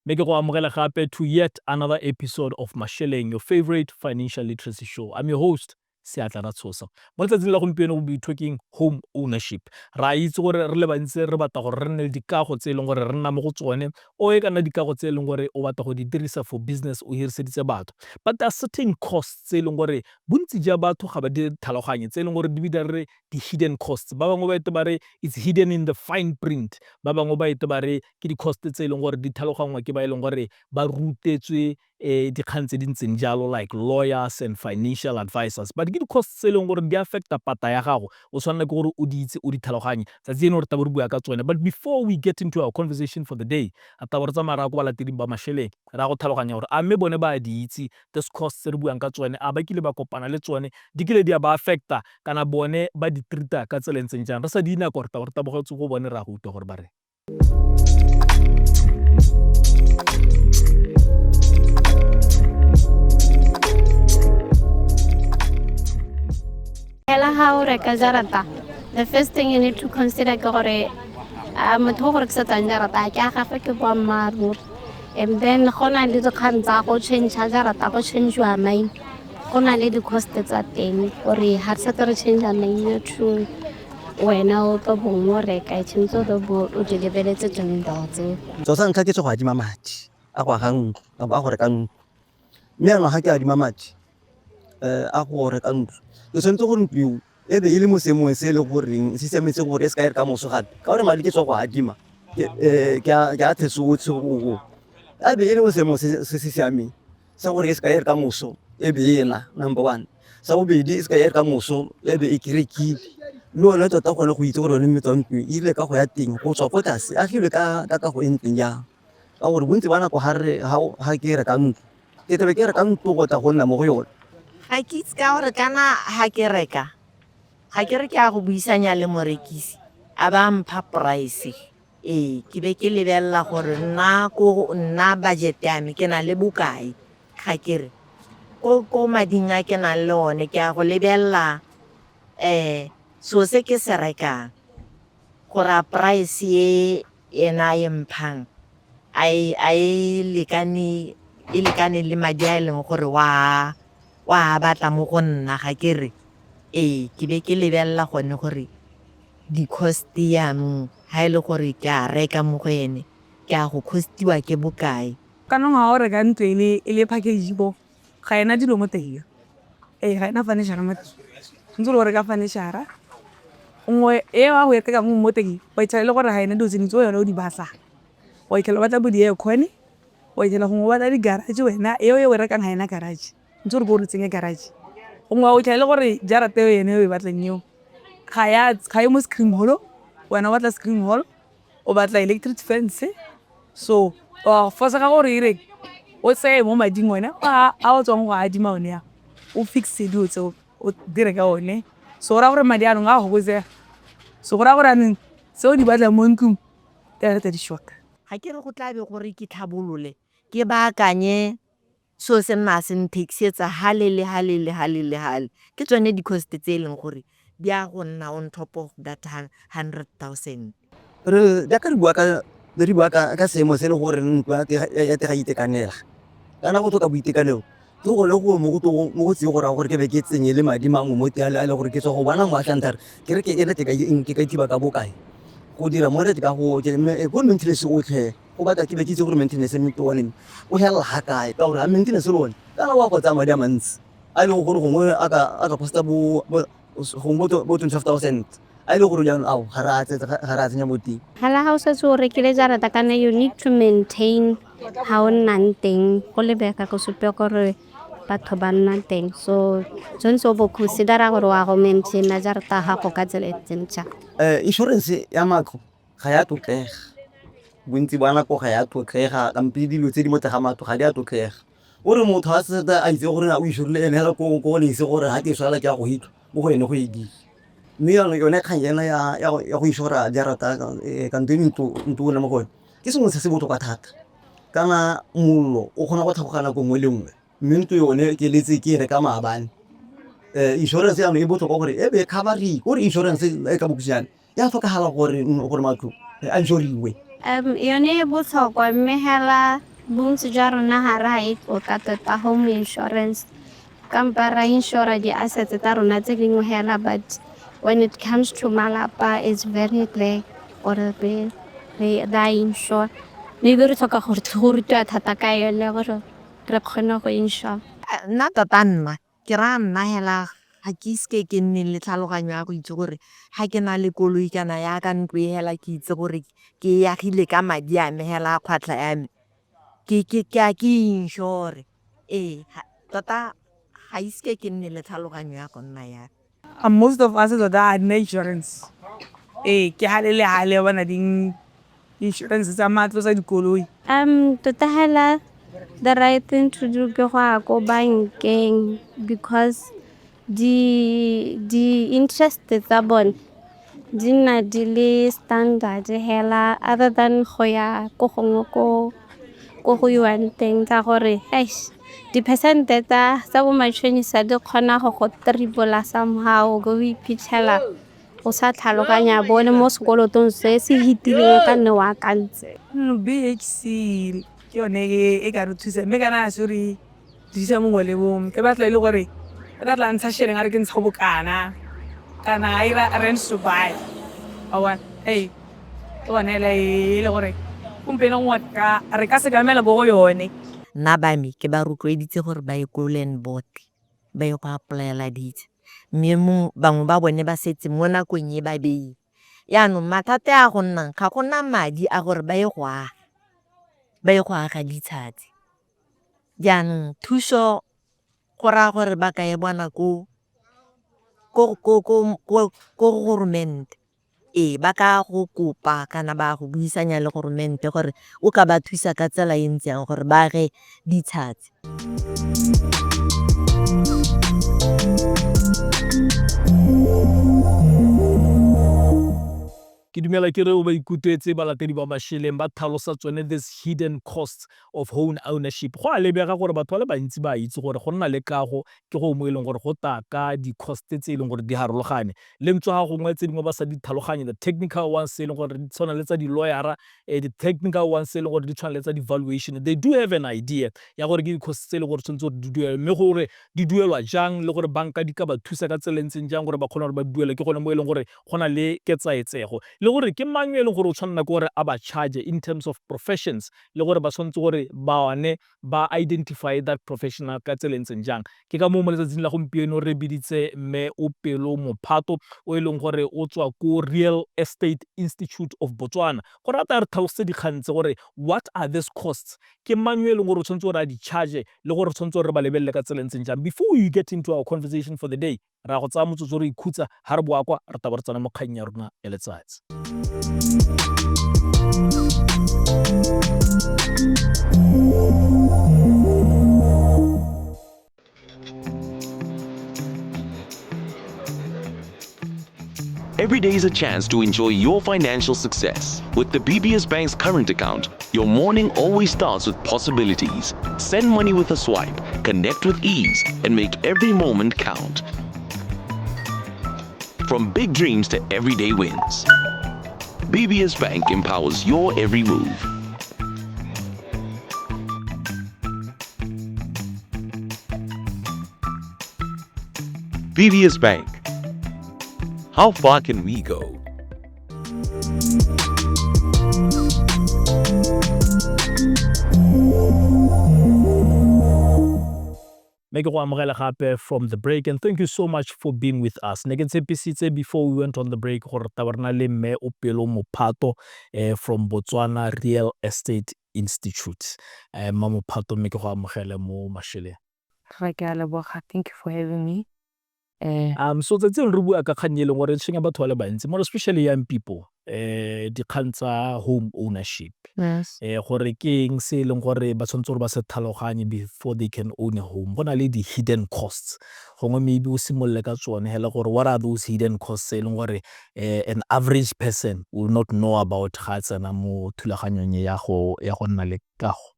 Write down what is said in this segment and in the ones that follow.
Make go amogela gape to yet another episode of Masheleng, your favorite financial literacy show. I'm your host, Seatla Ratsosa. Mo letsatsing la gompieno we'll be talking home ownership. Ra itse gore re le bantsi re batla gore re nne le dikago tse leng gore re nna mo go tsone o e kana dikago tse leng gore o batla go di dirisa for business o hiriseditse batho. But there are certain costs tse leng gore bontsi ja batho ga ba di tlhaloganye tse leng gore di bida re di hidden costs. Ba bangwe ba ite bare it's hidden in the fine print. Ba bangwe ba ite bare ke di cost tse leng gore di tlhalogangwa ke ba e leng gore ba rutetswe dikgang tse di ntseng jalo like lawyers and financial advisors. But ke di costs tse leng gore di affecta pata ya gago o tshwanela ke gore o di itse o di tlhaloganye tsatsi eno re tla re bua ka tsone. But before we get into our conversation for the day a tla re tsamaya ra go balateding ba Masheleng ra go tlhaloganya gore a mme bone ba di itse those costs tse re buang ka tsone a ba kile ba kopana le tsone di kile di ba affecta kana bone ba di treata ka tsela ntseng jang re sa di ina gore re tabogetse go bone ra go utlwa gore ba re How the first thing you need to consider is and then change change your mind. The cost or change your mind to when out of more I change the boat which is developed to so san ka ke tsoga di mamati a go gang ba go reka ntlo mme ana ga ke a di mamati a go reka ntlo ke sentse go ntlo e be ile mo semong se le goreng se semetse gore e ska e ka moso gape ka gore mali ke tswa go adima ke a tsotse go a be ile mo semong se siame sa gore e ska e ka moso e be ena number 1 sa bobedi e ska e ka moso e be e kireki no le tota go le go itse gore le metsontlo ile ka go ya teng go tswa go tlase a tlile ka go enteng ya ka gore bontsi bana go harre ha ke reka ntlo ke tebe ke reka ntlo go tla go nna mo go yona ga ke itse ka gore kana ga ke reka a go buisanya le morekisi a ba mpha price ke be ke lebella gore nna budget ya me ke na le bokae ga ke re ko mading a ke na le one ke a go lebella so se ke se rekang gore price e ena e mphang ai lekane le madi a leng gore wa batla mo go nna ga ke re ke be ke lebella gone gore di cost ya mo ha ile gore ke a reka mo go ene ke a go costiwa ke bokae kana nga o reka ntlo ile package bo ga ena dilo mo teng ga ena furniture mo ntse lo reka furniture ngwe wa go reka mo teng wa itshela gore ga ena dilo tse ntse yona o di basa wa ikela batla bodi e khone wa ikela go batla di garage wena e reka ga ena garage ntse re go re tsenya garage ngwe o ikela gore jarate yene e batlang yo ga e mo screen holo wena batla screen hall o batla electric fence so fosa ga gore ire o tse mo mading wena a o tsong go adima one ya o fixe dilo tse o dire ka one so ra gore madi a no ga go botse so ra gore aneng se o di batla mo ntlong tla di shock ga ke re go tla be gore ke tlhabolole ke baakanye so se nna se nthekisetsa halele ke tsone di cost tse e leng gore di a go nna on top of that 100,000 re da ka re bua ka seemo se le gore ntwa ya tega itekanela kana go toka boitekanelo ke go le go mo go tse go ra gore ke be ke tsenye le madi mangwe mo teng a le gore ke tswa go bona mo a tlantare ke re ke ene teka ke ka thiba ka bokae go dira mo re ka go go maintenance o tlhe go batla ke be ke itse gore maintenance e mento one o hela ha kae ka gore a maintenance le one kana wa go tsa madi a mantsi a le gore gongwe a ka costa bo 25,000 a ile gore jang ao ga ra tsenya mo teng hala ha o sa tso rekile jarata kana you need to maintain ha o nnang teng go lebeka go supe gore batho ba nna teng so tshwanetse o bo considera gore wa go maintain jarata ha go ka tsela e tsentsa insurance ya matlo ga ya tokega bontsi bana go ga ya tokega kampi dilo tse di mo tega matlo ga di a tokega ore motho a se a itse gore o insurele ene la go le itse gore ha ke swala ke a go hitwa mo go ene go edi mme yone kgang ena ya go insura jarata ka ntwe mo go ke sengwe se se botoka thata kana mollo o kgona go tlhagogana go ngwe le ngwe mme ntwe yone ke letse ke reka maabane insurance ya no e botlhokwa gore e be coverage gore insurance e ka bokisiana ya tlhokagala gore matlo a insuriwe yone e botlhokwa mme hela bontsi jwa rona ga re a e tlotla tota home insurance kampa ra insura di-assets tsa rona tse dingwe hela, but when it comes to malapa it's very rare gore re a insure. Maybe re tlhoka gore go rutiwa thata ka yone gore re kgone go insure. Nna tota ke ra nna hela ga ke iske ke nne le tlhaloganyo ya go itse gore ga ke na le koloi kana ya ka ntlo e hela ke itse gore ke agile ka madi a me hela a kgwatlha ya me ke a ke insure. Tota ga iske ke nne le tlhaloganyo ya go nna ya. Most of us tota ga dina insurance. Ke gale bana ding insurance tsa matlo tsa dikoloi. Tota hela the right thing to do ke go ya ko bankeng because di-interest tsa bone di nna di le standard hela, other than go ya ko gongwe ko go iwang teng tsa gore di-percent-e tsa bo matšhonisa di kgona go go triple somehow go iphitlhela o sa tlhaloganya bone mo sekolotong se se hitileng ka nne wa akantse. BHC ke yone e ka re thusa mme kana se re thusa mongwe le mongwe ke batla e le gore re ka tla ntsha sheleng a re ke ntsha bokana kana a ira rents to buy ke one hela e le gore gompieno ngwatka re ka se kamela bo go yone. Nna ba me ke ba rotloeditse gore ba ye ko land board ba ye go apply-ela ditse mme bangwe ba bone ba setse mo nakong e ba beile yaanong mathata a go nnang ga gona madi a gore ba ye go aga ditshadi. Jaanong thuso go raya gore ba ka e bona ko goromente. Ba ka go kopa kana ba go buisanya le goromente gore o ka ba thusa ka tsela e ntse yang gore ba age ditshadi. Ke dumela ke re o ba ikutlwetse balatedi ba Masheleng ba tlhalosa tsone this hidden costs of home ownership. Go a lebega gore batho ba le bantsi ba itse gore go nna le kago ke go mo e leng gore go tla ka di-cost tse e leng gore di harologane le ntse ga gongwe tse dingwe ba sa di tlhaloganye, the technical ones e leng gore di tshwana le tsa di-lawyer-a, the-technical ones e leng gore di tshwana le tsa di-valuation. They do have an idea ya gore ke di-cost tse e leng gore tshwanetse gore di duelwe mme gore di duelwa jang le gore banka di ka ba thusa ka tsela ntseng jang gore ba kgone gore ba duele ke gone mo e leng gore go na le ketsaetsego le gore ke mang yo e leng gore o tshwanela ke gore a ba charge in terms of professions le gore ba tshwanetse gore bone ba identify that professional ka tsela ntseng jang. Ke ka moo mo letsatsing la gompieno re biditse mme Opelo Mophato o e leng gore o tswa ko Real Estate Institute of Botswana gore a tla re tlhalosetse dikgang tse gore what are these costs, ke mang yo e leng gore o tshwanetse gore a di charge le gore tshwanetse gore ba lebelele ka tsela ntseng jang. Before we get into our conversation for the day, ra go tsaya motsotso re ikhutsa ha re boa kwa re taba re tsana mo kgang ya rona ya letsatsi. Every day is a chance to enjoy your financial success. With the BBS Bank's current account, your morning always starts with possibilities. Send money with a swipe, connect with ease, and make every moment count. From big dreams to everyday wins, BBS Bank empowers your every move. BBS Bank. How far can we go? Make go amogela gape from the break, and thank you so much for being with us. Ne ke tshepisitse before we went on the break gore tabarna le mme Opelo Mophato from Botswana Real Estate Institute. Ma Mophato me ke go amogela mo Masheleng. Thank you for having me. So tse re bua ka kgang e leng gore tshwenya batho ba le bantsi more especially young people dikgang tsa home ownership. Yes. Gore ke eng se e leng gore ba tshwanetse gore ba se tlhaloganye before they can own a home. Go na le di-hidden costs gongwe maybe o simolole ka tsone hela gore what are those hidden costs e leng gore an average person will not know about ga tsena mo thulaganyong ya go nna le kago.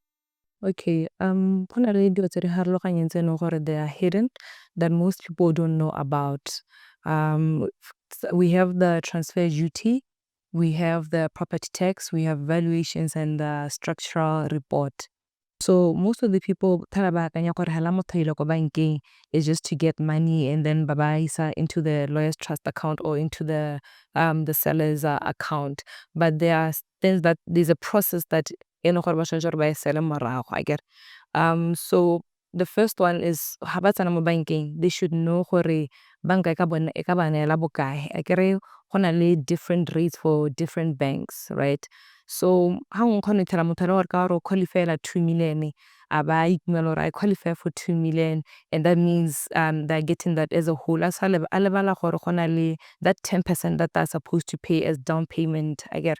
Okay, go na le dilo tse di harologaneng tse e leng gore they are hidden that most people don't know about. We have the transfer duty, we have the property tax, we have valuations and the structural report. So most of the people thala ba akanya gore hala motho a ile ko bankeng is just to get money and then ba ba isa into the lawyer's trust account or into the seller's account. But there are things that there's a process that e leng gore ba tshwanetse gore ba e sele morago, I get. So the first one is ha ba tsena mo bankeng, they should know gore banka e ka ba neela bokae. I kere go na le different rates for different banks, right? So ha o connectela motho le gore ka gore o qualifyela 2 million, a ba itumela gore I qualify for 2 million, and that means they're getting that as a whole. A lebala gore go na le that 10% that they're supposed to pay as down payment, I get.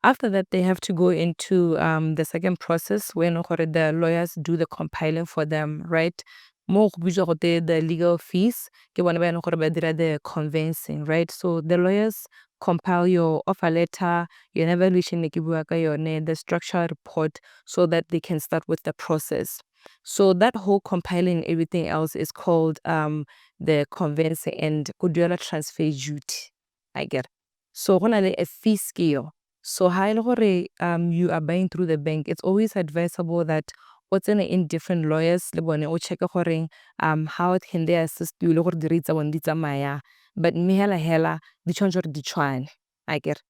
After that, they have to go into the second process where the lawyers do the compiling for them, right? Mo go bitswa gote the legal fees, ke bone ba ba dira the conveyancing, right? So the lawyers compile your offer letter, your evaluation ne ke bua ka yone, the structure report, so that they can start with the process. So that whole compiling everything else is called the conveyancing and go duela transfer duty, I get. So go na le a fee scale. So ha ele gore you are buying through the bank, it's always advisable that what's in different lawyers le bone o check gore how can they assist you le gore di rates tsa bone di tsamaya, but mme hela di tshwanetse gore di tshwane, I get.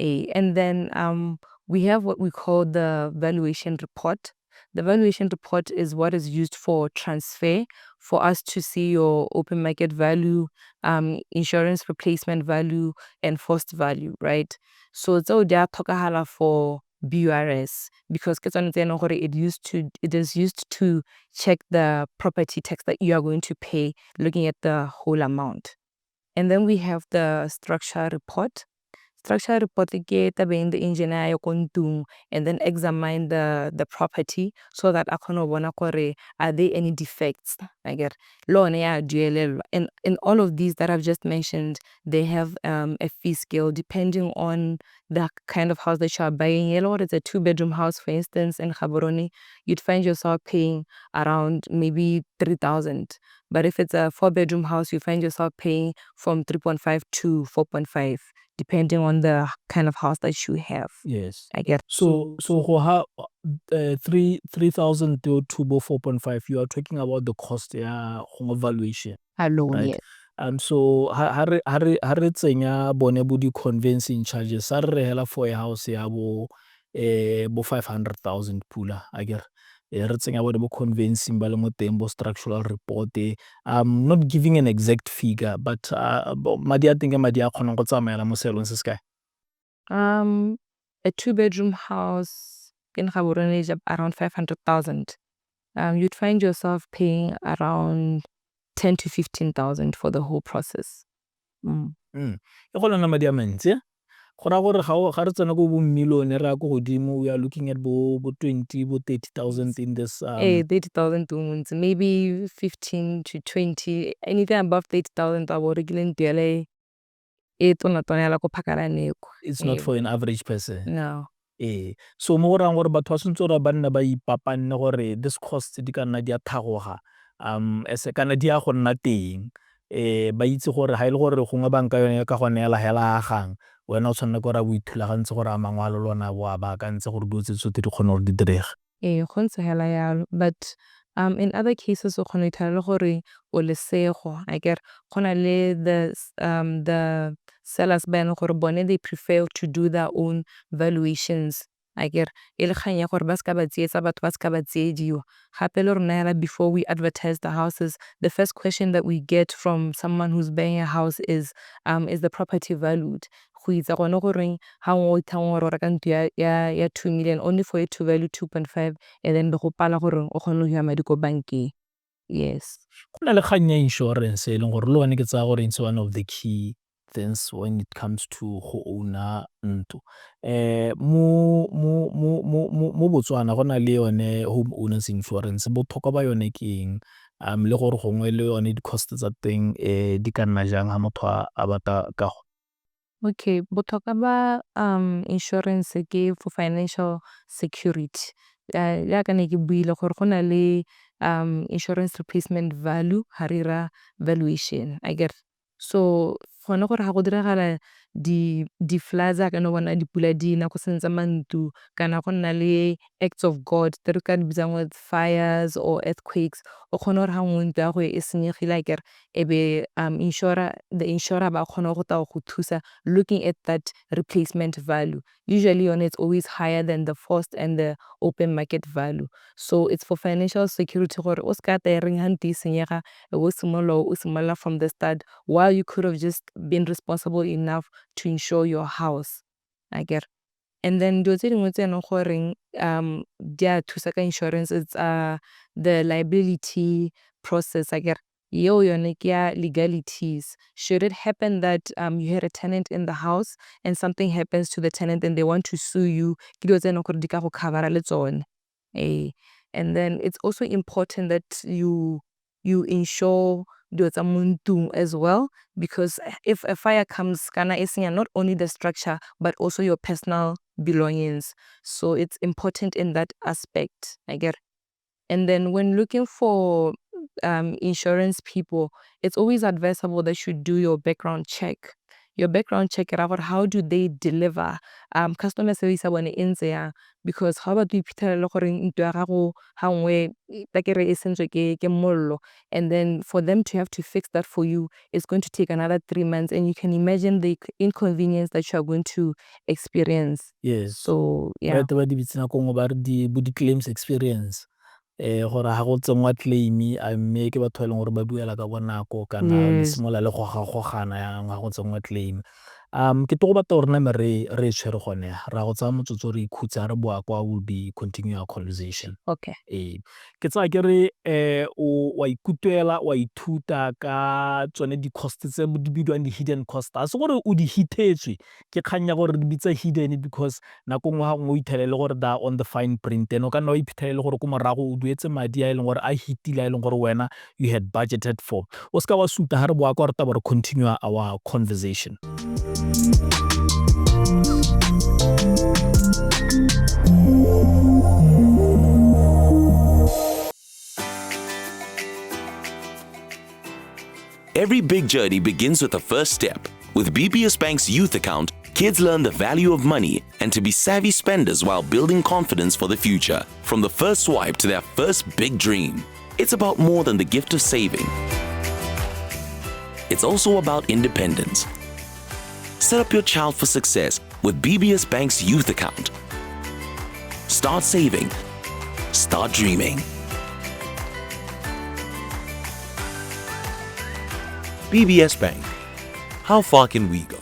And then we have what we call the valuation report. The valuation report is what is used for transfer, for us to see your open market value, insurance replacement value, and forced value, right? So they are tlhokagala for BURS because it is used to check the property tax that you are going to pay, looking at the whole amount. And then we have the structure report. Structure report ke tabeng the engineer ya ko ntung and then examine the property so that a kgone bona gore are there any defects, I get. Loan ya duelelwa. And in all of these that I've just mentioned, they have a fee scale depending on the kind of house that you are buying. It's a 2-bedroom house, for instance, in Gaborone, you'd find yourself paying around maybe 3,000. But if it's a 4-bedroom house, you find yourself paying from 3.5 to 4.5. Depending on the kind of house that you have. Yes. I get. So go ha 3,000 to 4.5, you are talking about the cost ya home valuation. Alone, right? yes. So ha re tsenya bone bo di conveyancing charges sa re hela for a house ya bo 500,000 pula, I get. Re tsenya bone bo conveyancing ba le mo teng bo structural report. I'm not giving an exact figure, but madi a teng ke madi a kgonang go tsamaela mo selong se se kae. A 2-bedroom house in Gaborone is around 500,000. You'd find yourself paying around 10 to 15,000 for the whole process. E go lona madi a mantsi. Go ra gore ga re tsena go bo million ra go godimo, we are looking at bo 20 bo 30,000 in this 30,000 to maybe 15 to 20. Anything above 30,000 abo rekileng tuele e tona ko phakalaneko. It's not for an average person. No. So mo go rang gore batho ba sentse gore ba nna ba ipapanne gore this cost di ka nna di a thagoga ese kana di a go nna teng, ba itse gore ha ile gore gongwe banka yone ka go neela hela agang wena o tshwanela gore a bo ithulagantse gore a mangwe a lona bo a baakantse gore dilo tse tsotlhe di kgone gore di direge. Go ntse hela yalo, but in other cases o kgona ithala gore o lesego, I get. Go na le the sellers ba ene gore bone they prefer to do their own valuations, I get. E le kgang ya gore ba ska ba tsietsa batho ba ska ba tsiediwa. Gape le rona hela before we advertise the houses, the first question that we get from someone who's buying a house is the property valued? Go itse gone gore ha o ithang gore o reka ntlo ya 2 million only for it to value 2.5 and then go pala gore o kgone go ya madi ko bankeng. Yes. Go na le kgang ya insurance e leng gore le one ke tsaya gore it's one of the key things when it comes to go owner ntlo. Mo Botswana go na le yone home owners insurance, botlhokwa ba yone ke eng le gore gongwe le yone di cost tsa teng di ka nna jang ha motho a batla ka go. Okay, botlhokwa ba insurance ke for financial security. Ya ka ne ke buile gore go na le insurance replacement value, harira valuation, I get. So gone gore ha go diragala di floods a ka no bona dipula di na go sentse mantlo kana go nna le acts of God tse re ka di bitsang with fires or earthquakes o kgona gore ha nngwe ntlo ya go e senyegile a kere e be the insurer ba kgona go ta go thusa looking at that replacement value. Usually on it's always higher than the first and the open market value. So it's for financial security gore o ska ta reng ha ntlo e senyega o simolola from the start while you could have just been responsible enough to insure your house. I get. And then dilo tse dingwe tse e leng goreng di a thusa ka insurance it's the liability process I get. Yeo yone ke ya legalities. Should it happen that you had a tenant in the house and something happens to the tenant and they want to sue you, ke dilo tse e leng gore di ka go covera le tsone. And then it's also important that you insure dilo tsa mo ntlong as well, because if a fire comes kana e senya not only the structure but also your personal belongings. So it's important in that aspect, I get. And then when looking for insurance people, it's always advisable that you do your background check. Your background check about how do they deliver customer service when e ntse yang, because how about you iphitlhela gore ntlo ya gago ha nngwe ta kere e sentswe ke mollo, and then for them to have to fix that for you is going to take another 3 months, and you can imagine the inconvenience that you are going to experience. Yes. So yeah. Ba di bitsana ko ba re di claims experience. Gore ha go tsengwa claim a mme ke batho ba leng gore ba buela ka bonako kana le simola le go gana yang ha go tsengwa claim. Ke to go batla gore na re tshwere gone ra go tsaya motsotso re ikhutsa re boa kwa o di continue our conversation. Okay. Ke tsaya ke re wa ikutela wa ithuta ka tsone di cost tse di bidiwang di hidden cost. A se gore o di hitetswe ke kganya gore di bitsa hidden because nako ngwe ha ngwe o ithelele gore da on the fine print and o ka nna o iphitlhelele gore ko morago o duetse madi a e leng gore a hitile a e leng gore wena you had budgeted for. O ska wa suta ha re boa ka gore ta re continue our conversation. Every big journey begins with a first step. With BBS Bank's youth account, kids learn the value of money and to be savvy spenders while building confidence for the future. From the first swipe to their first big dream, it's about more than the gift of saving. It's also about independence. Set up your child for success with BBS Bank's youth account. Start saving. Start dreaming. BBS Bank. How far can we go?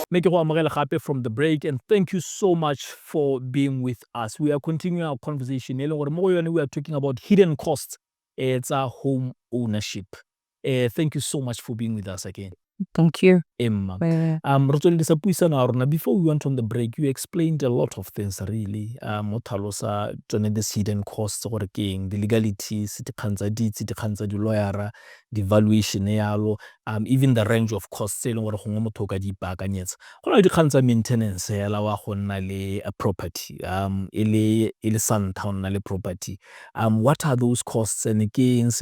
Make go amogela gape from the break, and thank you so much for being with us. We are continuing our conversation. We are talking about hidden costs. It's our home ownership. Thank you so much for being with us again. Thank you. Emma. Before we went on the break, you explained a lot of things really. Motalosa, this hidden costs, the legalities, the lawyer, the valuation, even the range of costs, maintenance, a property, Suntown property. What are those costs? And again, costs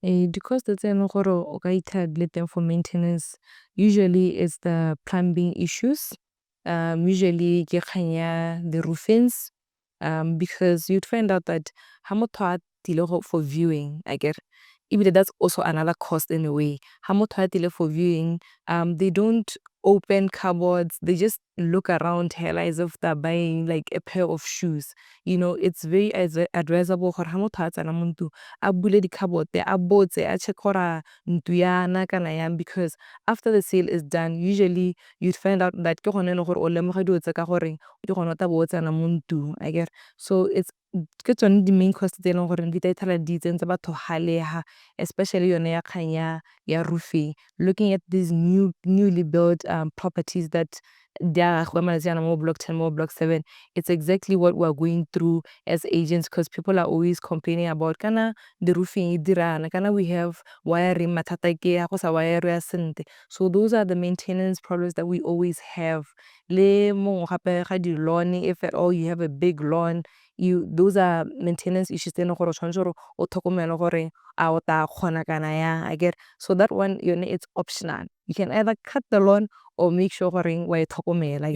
The cost that's in o ka ithadile teng for maintenance usually is the plumbing issues. Usually ke kganya the roofings, because you'd find out that ha motho a tile for viewing, I get. Even that's also another cost in a way. Ha motho a tile for viewing, they don't open cupboards. They just look around hell as if they're buying like a pair of shoes. You know, it's very advisable gore ha motho a tsena mo ntlong a bule di cupboard there, a botse a check gore ntlo yana kana yang, because after the sale is done, usually you'd find out that ke gone le gore o lemoga dilo tse ka gore ke gone o ta bo tsena mo ntlong, I get. So it's ke tsone di main costs tse leng gore di tla ithala di tsentse batho haleha, especially yone ya kganya ya roofing. Looking at these newly built properties that more block 10, more block 7. It's exactly what we're going through as agents because people are always complaining about kana the roofing idirana, kana we have wiring matata ke ya go sa wire ya sente. So those are the maintenance problems that we always have. Le mo gape ga di lawn, if at all you have a big lawn, those are maintenance issues tse gore o tshwanetse gore o tlhokomele gore a o ta kgona kana ya. I get so that one it's optional. You can either cut the lawn or make sure gore wa e tlhokomela.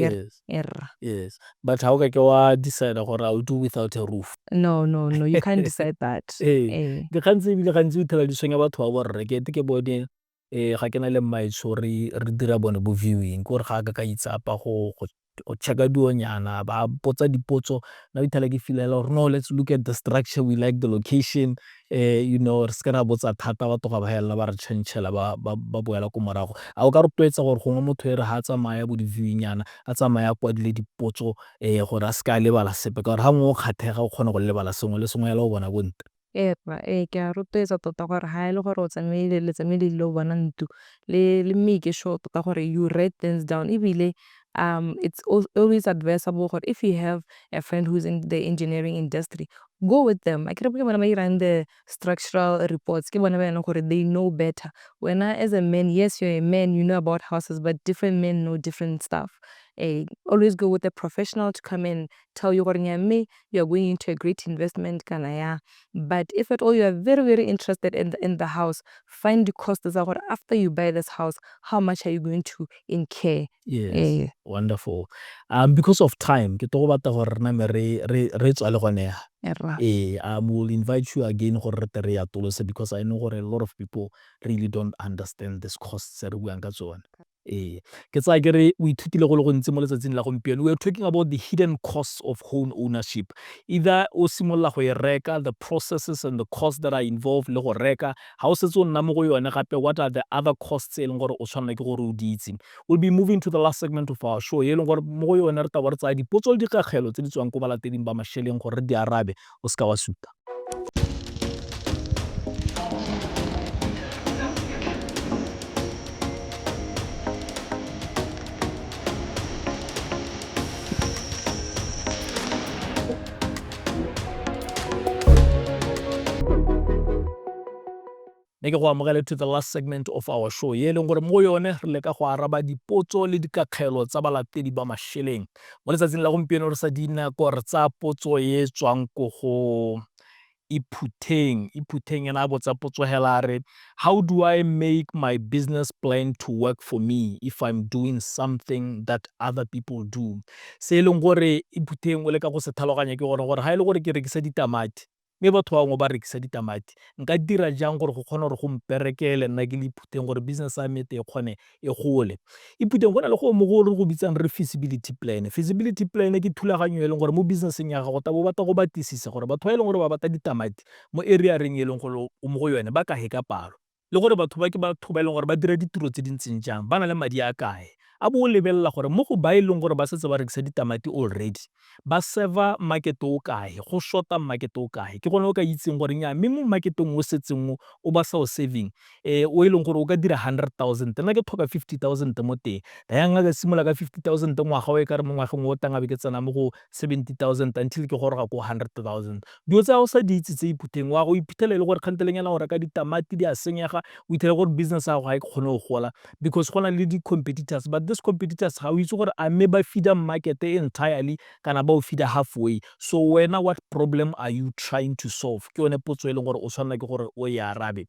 Yes. But how can you decide gore I'll do without a roof? No, you can't decide that. Ke gantsi ebile gantsi o thela di tshwenya batho ba borre ke ke bone ga ke na le mmaetsho re dira bone bo viewing gore ga ka itsapa go checka dionyana ba potsa dipotso na ithela ke filela gore no, let's look at the structure, we like the location, re se kana botsa thata ba toga ba hela ba re tshentshela ba boela ko morago a o ka rotloetsa gore gongwe motho e re ha tsamaya bo di-viewing yana a tsamaya kwa dile dipotso gore a se ka lebala sepe ka gore ha mongwe o kgathega o kgona go lebala sengwe le sengwe hela o bona bontle. Ke a rotloetsa tota gore ha e le gore o tsamaile le o bona ntu le make sure tota gore you write things down ebile it's always advisable gore if you have a friend who's in the engineering industry, go with them. I ke bona ba irang the structural reports ke bona ba yana gore they know better. When as a man, yes, you're a man, you know about houses, but different men know different stuff. Always go with a professional to come and tell you, me, you're going into a great investment, but if at all you are very, very interested in the house, find the costs after you buy this house, how much are you going to incur? Yes, wonderful. Because of time, ke to batla gore rena me re tswa le gone. I will invite you again gore re tere ya tolose because I know gore a lot of people really don't understand this costs re buang ka tsone. Ke tsaya ke re o ithutile go le go ntse mo letsatsing la gompieno. We are talking about the hidden costs of home ownership. Either o simolla go e reka, the processes and the costs that are involved le go reka, ha o setse o nna mo go yone gape what are the other costs e leng gore o tshwanela ke gore o di itse. We'll be moving to the last segment of our show e leng gore mo go yone re taba re tsaya dipotso le dikagelo tse di tswang ko balateding ba Masheleng gore di arabe o ska wa suta. Ne ke go amogela to the last segment of our show ye leng gore mo yone re leka go araba dipotso le dikakgelo tsa balatedi ba Masheleng. Mo letsatsing la gompieno re sa dina ko re tsa potso e tswang ko go Iphuteng ena botsa potso hela re, how do I make my business plan to work for me if I'm doing something that other people do? Se leng gore Iphuteng o leka go se tlhaloganya ke gore ha ile gore ke rekisa ditamati mme batho bangwe ba rekisa ditamati nka dira jang gore go kgona gore go mperekele nna ke le Iphuteng gore business ya me e kgone e gole. Iphuteng go na le go mo go re go bitsang re feasibility plan. Feasibility plan ke thulaganyo e leng gore mo businesseng ya gago ta bo batla go batlisisa gore batho ba e leng gore ba batla ditamati mo area reng e leng gore o mo go yone ba ka he ka palo le gore batho ba ke batho ba e leng gore ba dira ditiro tse di ntseng jang ba na le madi a kae a bo lebella gore mo go ba e leng gore ba setse ba rekisa ditamati already ba server market o kae go shorta market o kae ke gone o ka itseng gore nya mme mo marketong o setseng o ba sa o saving o e leng gore o ka dira 100,000 nna ke tlhoka 50,000 mo teng da yang ga simola ka 50,000 ngwaga o e ka re mo ngwageng o tanga be ke tsena mo go 70,000 until ke gore ga go 100,000 dio tsa o sa di itse tse Iphuteng wa go iphitlhele le gore kgantelengela go reka ditamati di a senyega o ithele gore business ya go ga e kgone go gola because gona le di-competitors but these competitors ga o itse gore a mme ba feeder market entirely kana ba o feeder halfway. So wena what problem are you trying to solve? Ke yone potso e leng gore o tshwanela ke gore o e arabe.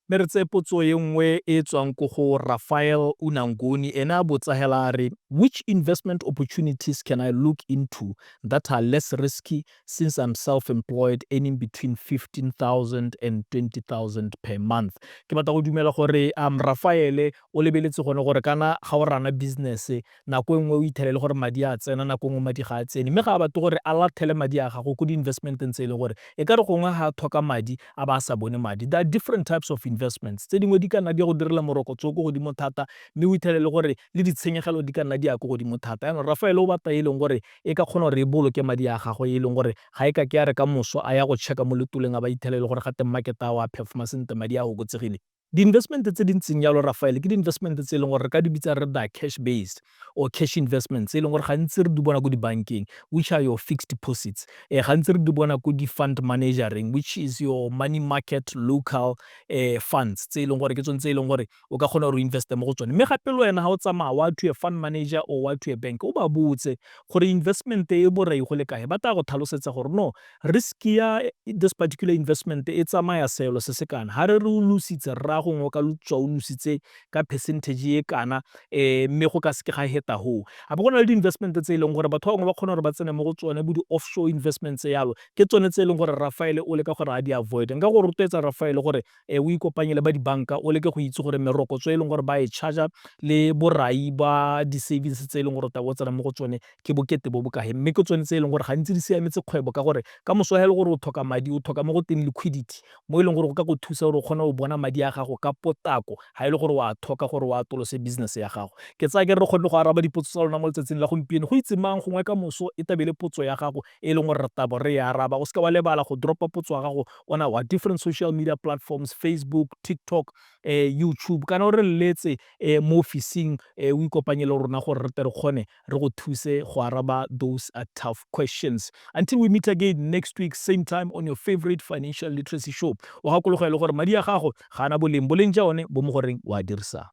Me re tse potso e nngwe e tswang ko go Rafael Unangoni ena botsa hela re, which investment opportunities can I look into that are less risky since I'm self-employed earning between 15,000 and 20,000 per month? Ke batla go dumela gore Rafael o lebeletse gone gore kana ga o rana business nako engwe o ithelele gore madi a tsena nako engwe madi ga a tsene mme ga ba batla gore a lathele madi a gago go di investment tse le gore e ka re gongwe ga a thoka madi a ba sa bone madi. There are different types of investments tse dingwe di ka nna di go direla morokotso go godimo thata mme o ithelele gore le ditshenyegelo di ka nna di ya go godimo thata. Yana Rafael o batla e leng gore e ka kgona gore e boloke madi a gago e leng gore ga e ka ke ya re ka moso a ya go checka mo letoleng a ba ithelele gore ga te market a wa performance nte madi a go gotsegile Di-investment tse di ntseng yalo Rafael ke di-investment tse e leng gore re ka di bitsa re da cash based or cash investments tse e leng gore gantsi re di bona ko dibankeng, which are your fixed deposits. Gantsi re di bona ko di-fund managering, which is your money market local funds tse e leng gore ke tsone tse e leng gore o ka kgona gore o investe mo go tsone. Mme gape le wena ga o tsamaya wa to a fund manager or wa to a bank, o ba botse gore investment e borai go le kae, ba tla go tlhalosetsa gore no, risk ya this particular investment e tsamaya seelo se se kana, ga re re o lositse rra gongwe o ka tswa o lositse ka percentage e kana mme go ka seke ga heta hoo. Ga ba go na le di-investment tse e leng gore batho ba bangwe ba kgona gore ba tsene mo go tsone bo di-offshore investments yalo, ke tsone tse e leng gore Rafael o leka gore a di avoid. Nka go rotloetsa Rafael gore o ikopanye le ba dibanka, o leke go itse gore merokotso e leng gore ba e charge le borai ba di-savings tse e leng gore ta bo tsena mo go tsone ke bokete bo bokae, mme ke tsone tse e leng gore gantsi di siametse kgwebo ka gore ka moso ga e le gore o tlhoka madi, o tlhoka mo go teng liquidity mo e leng gore go ka go thusa gore o kgone go bona madi a gago ka potako ga e le gore o a tlhoka gore o atolose business ya gago. Ke tsaya ke re kgonne go araba dipotso tsa lona mo letsatsing la gompieno, go itse mang gongwe ka moso e tabele potso ya gago e leng gore re tabo re ya araba. O seka wa lebala go dropa potso ya gago on our different social media platforms, Facebook, TikTok, YouTube, kana o re letse mo officing o ikopanye le rona gore re tle re kgone re go thuse go araba those tough questions. Until we meet again next week, same time on your favorite financial literacy show. O gakologelwe gore madi a gago ga ana boleng ja one bo mo goreng o a dirisa.